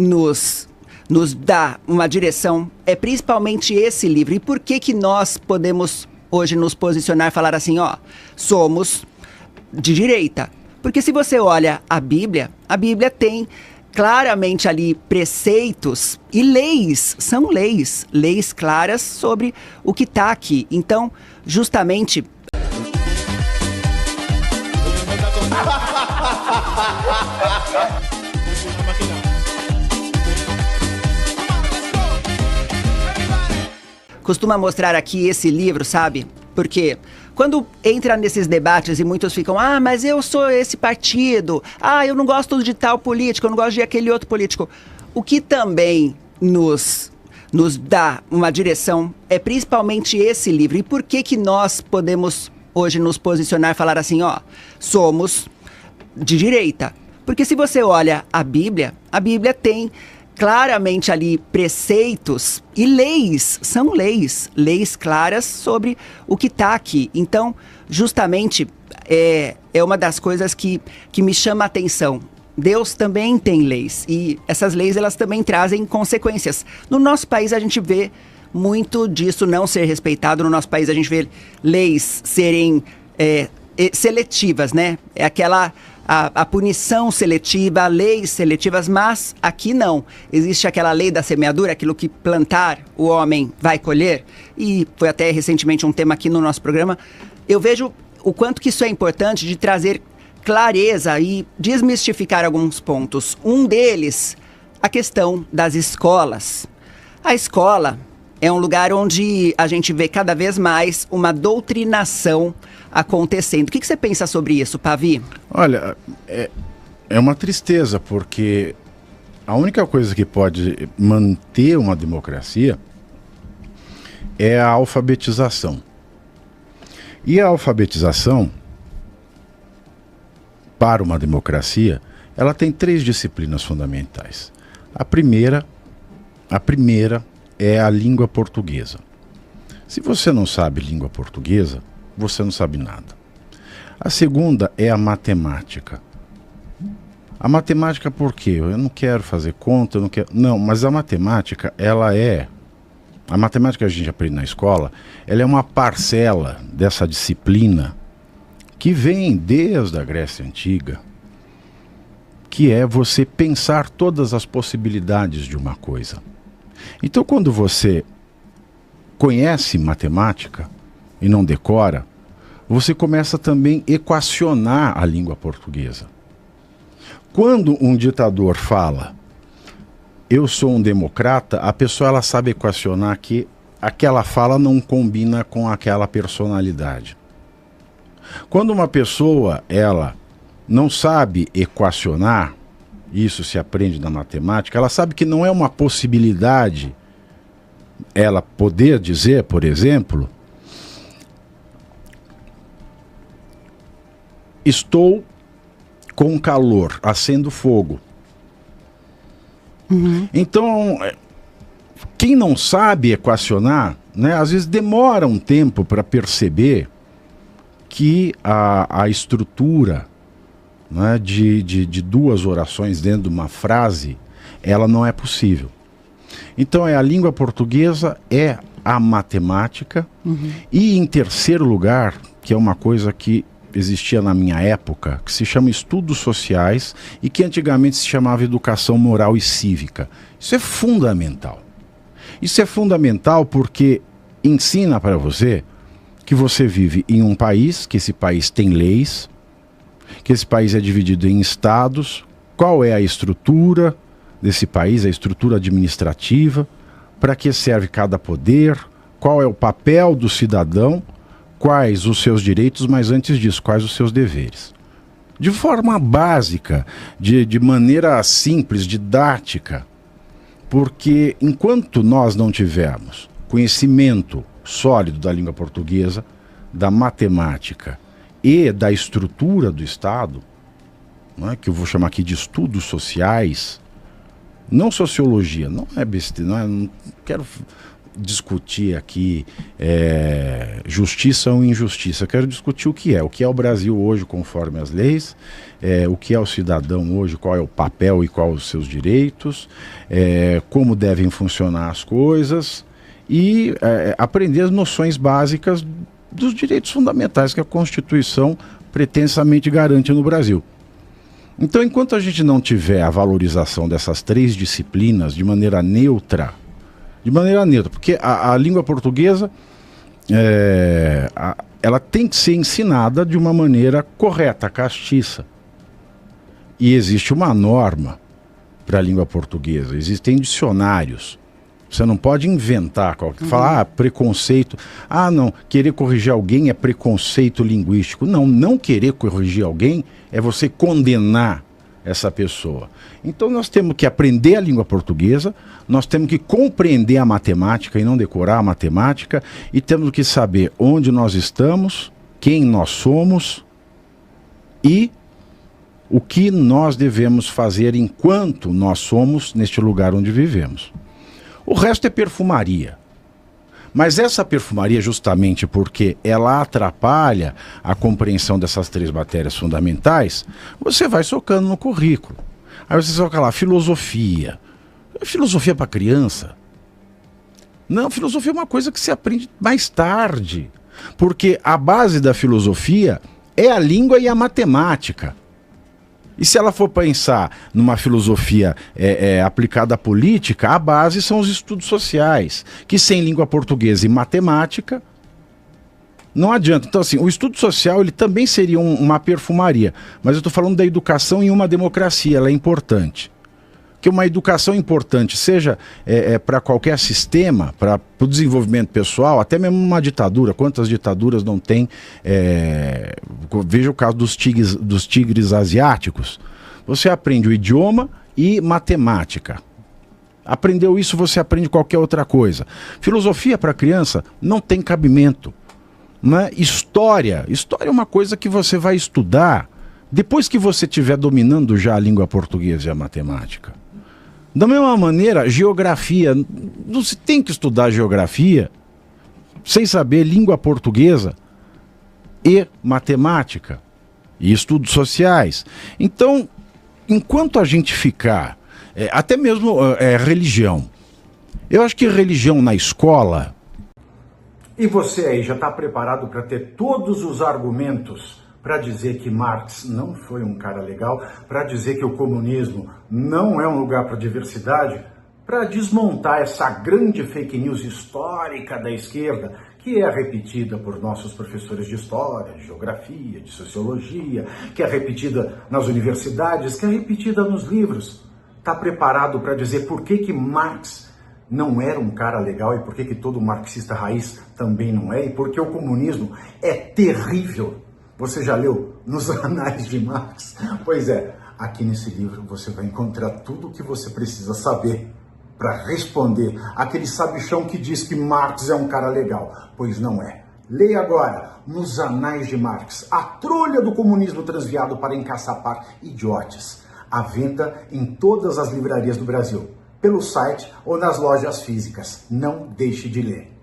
nos dá uma direção, é principalmente esse livro. E por que nós podemos hoje nos posicionar e falar assim, ó, somos de direita? Porque se você olha a Bíblia tem claramente ali preceitos e leis, são leis claras sobre o que está aqui. Então, justamente... costuma mostrar aqui esse livro, sabe? Porque quando entra nesses debates e muitos ficam, mas eu sou esse partido, eu não gosto de tal político, eu não gosto de aquele outro político. O que também nos dá uma direção é principalmente esse livro. E por que nós podemos hoje nos posicionar e falar assim, ó, somos de direita? Porque se você olha a Bíblia tem claramente ali preceitos e leis, são leis claras sobre o que está aqui. Então, justamente, é uma das coisas que me chama a atenção. Deus também tem leis e essas leis elas também trazem consequências. No nosso país a gente vê muito disso não ser respeitado. No nosso país a gente vê leis serem seletivas, né? É aquela... A punição seletiva, leis seletivas, mas aqui não. Existe aquela lei da semeadura, aquilo que plantar, o homem vai colher. E foi até recentemente um tema aqui no nosso programa. Eu vejo o quanto que isso é importante de trazer clareza e desmistificar alguns pontos. Um deles, a questão das escolas. A escola é um lugar onde a gente vê cada vez mais uma doutrinação acontecendo. O que você pensa sobre isso, Pavi? Olha, é uma tristeza, porque a única coisa que pode manter uma democracia é a alfabetização. E a alfabetização, para uma democracia, ela tem 3 disciplinas fundamentais. A primeira é a língua portuguesa. Se você não sabe língua portuguesa, você não sabe nada. A segunda é a matemática. A matemática por quê? Eu não quero fazer conta, eu não quero... Não, mas a matemática, a matemática que a gente aprende na escola, ela é uma parcela dessa disciplina que vem desde a Grécia Antiga, que é você pensar todas as possibilidades de uma coisa. Então, quando você conhece matemática e não decora, você começa também a equacionar a língua portuguesa. Quando um ditador fala, eu sou um democrata, a pessoa ela sabe equacionar que aquela fala não combina com aquela personalidade. Quando uma pessoa ela não sabe equacionar, isso se aprende na matemática, ela sabe que não é uma possibilidade ela poder dizer, por exemplo, estou com calor, acendo fogo. Uhum. Então, quem não sabe equacionar, né, às vezes demora um tempo para perceber que a estrutura, né, de 2 orações dentro de uma frase, ela não é possível. Então a língua portuguesa, é a matemática, e em terceiro lugar, que é uma coisa que existia na minha época, que se chama estudos sociais e que antigamente se chamava educação moral e cívica. Isso é fundamental. Isso é fundamental porque ensina para você que você vive em um país, que esse país tem leis, que esse país é dividido em estados, qual é a estrutura desse país, a estrutura administrativa, para que serve cada poder, qual é o papel do cidadão, quais os seus direitos, mas antes disso, quais os seus deveres. De forma básica, de maneira simples, didática, porque enquanto nós não tivermos conhecimento sólido da língua portuguesa, da matemática e da estrutura do Estado, né, que eu vou chamar aqui de estudos sociais, não sociologia, não é besteira, não quero discutir aqui justiça ou injustiça. Eu quero discutir o que é o Brasil hoje conforme as leis, o que é o cidadão hoje, qual é o papel e quais os seus direitos, como devem funcionar as coisas e aprender as noções básicas dos direitos fundamentais que a Constituição pretensamente garante no Brasil. Então, enquanto a gente não tiver a valorização dessas 3 disciplinas de maneira neutra, porque a língua portuguesa ela tem que ser ensinada de uma maneira correta, castiça. E existe uma norma para a língua portuguesa, existem dicionários. Você não pode inventar, falar preconceito. Não, querer corrigir alguém é preconceito linguístico. Não querer corrigir alguém é você condenar essa pessoa. Então nós temos que aprender a língua portuguesa, nós temos que compreender a matemática e não decorar a matemática, e temos que saber onde nós estamos, quem nós somos e o que nós devemos fazer enquanto nós somos neste lugar onde vivemos. O resto é perfumaria. Mas essa perfumaria, justamente porque ela atrapalha a compreensão dessas 3 matérias fundamentais, você vai socando no currículo. Aí você soca lá, filosofia. Filosofia para criança? Não, filosofia é uma coisa que se aprende mais tarde. Porque a base da filosofia é a língua e a matemática. E se ela for pensar numa filosofia aplicada à política, a base são os estudos sociais, que sem língua portuguesa e matemática não adianta. Então, assim, o estudo social ele também seria uma perfumaria, mas eu estou falando da educação em uma democracia, ela é importante. Que uma educação importante, seja para qualquer sistema, para o desenvolvimento pessoal, até mesmo uma ditadura. Quantas ditaduras não tem? Veja o caso dos tigres asiáticos. Você aprende o idioma e matemática. Aprendeu isso, você aprende qualquer outra coisa. Filosofia para criança não tem cabimento. Né? História é uma coisa que você vai estudar depois que você estiver dominando já a língua portuguesa e a matemática. Da mesma maneira, geografia, não se tem que estudar geografia sem saber língua portuguesa e matemática e estudos sociais. Então, enquanto a gente ficar, até mesmo religião, eu acho que religião na escola... E você aí já está preparado para ter todos os argumentos para dizer que Marx não foi um cara legal, para dizer que o comunismo não é um lugar para diversidade, para desmontar essa grande fake news histórica da esquerda, que é repetida por nossos professores de história, de geografia, de sociologia, que é repetida nas universidades, que é repetida nos livros. Está preparado para dizer por que Marx não era um cara legal e por que todo marxista raiz também não é, e porque o comunismo é terrível. Você já leu Nos Anais de Marx? Pois é, aqui nesse livro você vai encontrar tudo o que você precisa saber para responder aquele sabichão que diz que Marx é um cara legal. Pois não é. Leia agora Nos Anais de Marx, a trolha do comunismo transviado para encaçapar idiotes. À venda em todas as livrarias do Brasil, pelo site ou nas lojas físicas. Não deixe de ler.